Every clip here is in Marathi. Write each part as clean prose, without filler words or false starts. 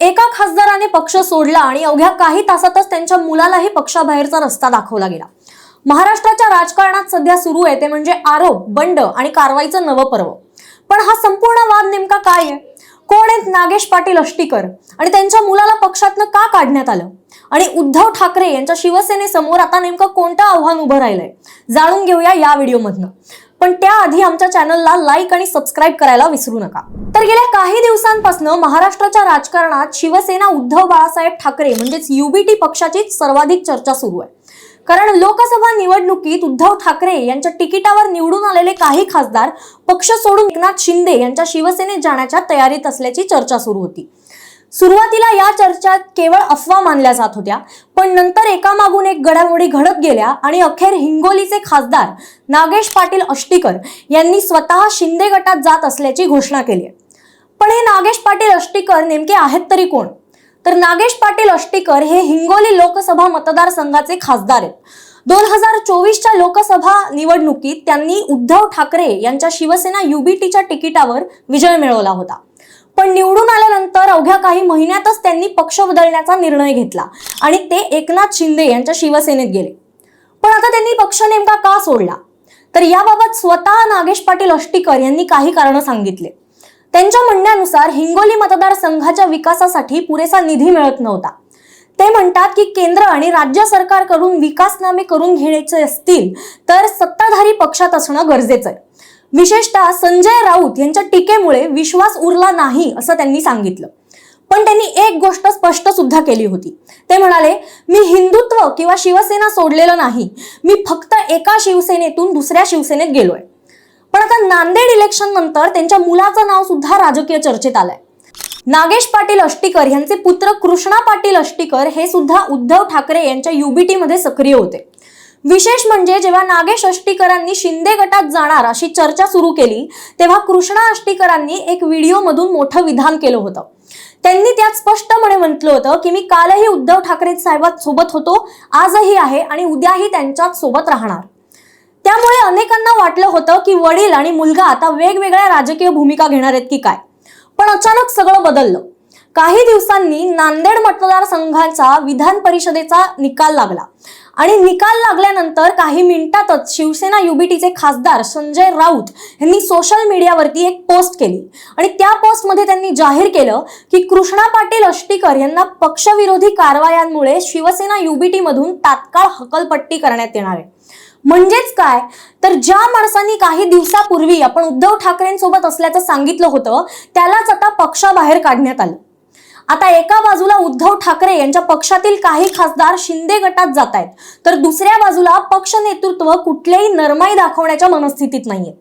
एका खासदाराने पक्ष सोडला आणि अवघ्या काही तासातच त्यांच्या मुलालाही पक्षाबाहेरचा रस्ता दाखवला गेला। महाराष्ट्राच्या राजकारणात सध्या सुरू आहे ते म्हणजे आरोप, बंड आणि कारवाईचं नवं पर्व। पण हा संपूर्ण वाद नेमका काय आहे? कोण आहेत नागेश पाटील अष्टीकर आणि त्यांच्या मुलाला पक्षातनं का काढण्यात आलं? आणि उद्धव ठाकरे यांच्या शिवसेनेसमोर आता नेमकं कोणतं आव्हान उभं राहिलंय जाणून घेऊया या व्हिडिओमधनं। पण त्याआधी आमच्या चॅनलला लाईक आणि सबस्क्राइब करायला विसरू नका। तर गेल्या काही दिवसांपासून महाराष्ट्राच्या राजकारणात शिवसेना उद्धव बाळासाहेब ठाकरे म्हणजेच युबीटी पक्षाची सर्वाधिक चर्चा सुरू आहे। कारण लोकसभा निवडणुकीत उद्धव ठाकरे यांच्या तिकिटावर निवडून आलेले काही खासदार पक्ष सोडून एकनाथ शिंदे यांच्या शिवसेनेत जाण्याच्या तयारीत असल्याची चर्चा सुरू होती। सुरुवातीला या चर्चा केवळ अफवा मानल्या जात होत्या, पण नंतर एकामागून एक घडामोडी घडत गेल्या आणि अखेर हिंगोलीचे खासदार नागेश पाटील अष्टीकर यांनी स्वतः शिंदे गटात जात असल्याची घोषणा केली आहे। पण हे नागेश पाटील अष्टीकर नेमके आहेत तरी कोण? तर नागेश पाटील अष्टीकर हे हिंगोली लोकसभा मतदारसंघाचे खासदार आहेत। 2024च्या लोकसभा निवडणुकीत त्यांनी उद्धव ठाकरे यांच्या शिवसेना युबीटीच्या तिकिटावर विजय मिळवला होता। पण निवडून आल्यानंतर अवघ्या काही महिन्यातच त्यांनी पक्ष बदलण्याचा निर्णय घेतला आणि ते एकनाथ शिंदे यांच्या शिवसेनेत गेले। पण आता त्यांनी पक्ष नेमका का सोडला? तर याबाबत स्वतः नागेश पाटील अष्टीकर यांनी काही कारण सांगितले। त्यांच्या म्हणण्यानुसार हिंगोली मतदारसंघाच्या विकासासाठी पुरेसा निधी मिळत नव्हता। ते म्हणतात की केंद्र आणि राज्य सरकारकडून विकासनामे करून घ्यायचे असतील तर सत्ताधारी पक्षात असणं गरजेचं आहे। विशेषतः संजय राऊत यांच्या टीकेमुळे विश्वास उरला नाही असं त्यांनी सांगितलं। पण त्यांनी एक गोष्ट स्पष्ट सुद्धा केली होती। ते म्हणाले, मी हिंदुत्व किंवा शिवसेना सोडलेलं नाही, मी फक्त एका शिवसेनेतून दुसऱ्या शिवसेनेत गेलोय। पण आता नांदेड इलेक्शन नंतर त्यांच्या मुलाचं नाव सुद्धा राजकीय चर्चेत आलंय। नागेश पाटील अष्टीकर यांचे पुत्र कृष्णा पाटील अष्टीकर हे सुद्धा उद्धव ठाकरे यांच्या युबीटी मध्ये सक्रिय होते। विशेष म्हणजे जेव्हा नागेश अष्टीकरांनी शिंदे गटात जाणार अशी चर्चा सुरू केली तेव्हा कृष्णा अष्टीकरांनी एक व्हिडिओ मधून मोठं विधान केलं होतं। त्यांनी त्यात स्पष्टपणे म्हटलं होतं की मी कालही उद्धव ठाकरे साहेबांसोबत होतो, आजही आहे आणि उद्याही त्यांच्याच सोबत राहणार। त्यामुळे अनेकांना वाटलं होतं की वडील आणि मुलगा आता वेगवेगळ्या राजकीय भूमिका घेणार आहेत की काय। पण अचानक सगळं बदललं। काही दिवसांनी नांदेड मतदारसंघाचा विधान परिषदेचा निकाल लागला आणि निकाल लागल्यानंतर काही मिनिटातच शिवसेना युबीटीचे खासदार संजय राऊत यांनी सोशल मीडियावरती एक पोस्ट केली आणि त्या पोस्टमध्ये त्यांनी जाहीर केलं की कृष्णा पाटील अष्टीकर यांना पक्षविरोधी कारवायांमुळे शिवसेना युबीटी मधून तात्काळ हकलपट्टी करण्यात येणार आहे। म्हणजेच काय, तर ज्या माणसांनी काही दिवसापूर्वी आपण उद्धव ठाकरेंसोबत असल्याचं सांगितलं होतं त्यालाच आता पक्षाबाहेर काढण्यात आलं। आता एका बाजूला उद्धव ठाकरे यांच्या पक्षातील काही खासदार शिंदे गटात जात आहेत, तर दुसऱ्या बाजूला पक्ष नेतृत्व कुठल्याही नरमाई दाखवण्याच्या मनस्थितीत नाहीये।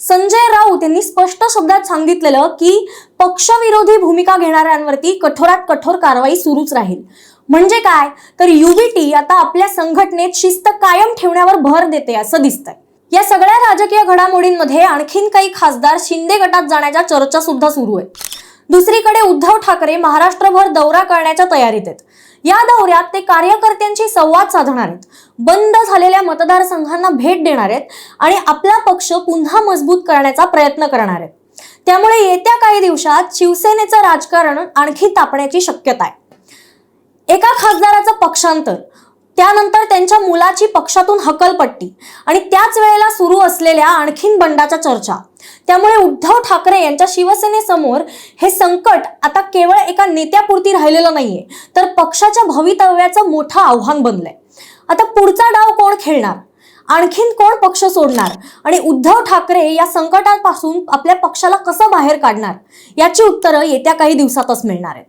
संजय राऊत यांनी स्पष्ट शब्दात सांगितलेलं की पक्षविरोधी भूमिका घेणाऱ्यांवरती कठोरात कठोर कारवाई सुरूच राहील। म्हणजे काय, तर युबीटी आता आपल्या संघटनेत शिस्त कायम ठेवण्यावर भर देते असं दिसतंय। या सगळ्या राजकीय घडामोडींमध्ये आणखीन काही खासदार शिंदे गटात जाण्याच्या चर्चा सुद्धा सुरू आहेत। दुसरीकडे उद्धव ठाकरे महाराष्ट्रभर दौरा करण्याच्या तयारीत आहेत। या दौऱ्यात ते कार्यकर्त्यांशी संवाद साधणार आहेत, बंद झालेल्या मतदारसंघांना भेट देणार आहेत आणि आपला पक्ष पुन्हा मजबूत करण्याचा प्रयत्न करणार आहेत। त्यामुळे येत्या काही दिवसात शिवसेनेचं राजकारण आणखी तापण्याची शक्यता आहे। एका खासदाराचं पक्षांतर, त्यानंतर त्यांच्या मुलाची पक्षातून हकलपट्टी आणि त्याच वेळेला सुरू असलेल्या आणखीन बंडाच्या चर्चा, त्यामुळे उद्धव ठाकरे यांच्या शिवसेनेसमोर हे संकट आता केवळ एका नेत्यापुरती राहिलेलं नाहीये, तर पक्षाच्या भवितव्याचं मोठं आव्हान बनलंय। आता पुढचा डाव कोण खेळणार, आणखीन कोण पक्ष सोडणार आणि उद्धव ठाकरे या संकटापासून आपल्या पक्षाला कसं बाहेर काढणार, याची उत्तरं येत्या काही दिवसातच मिळणार आहेत।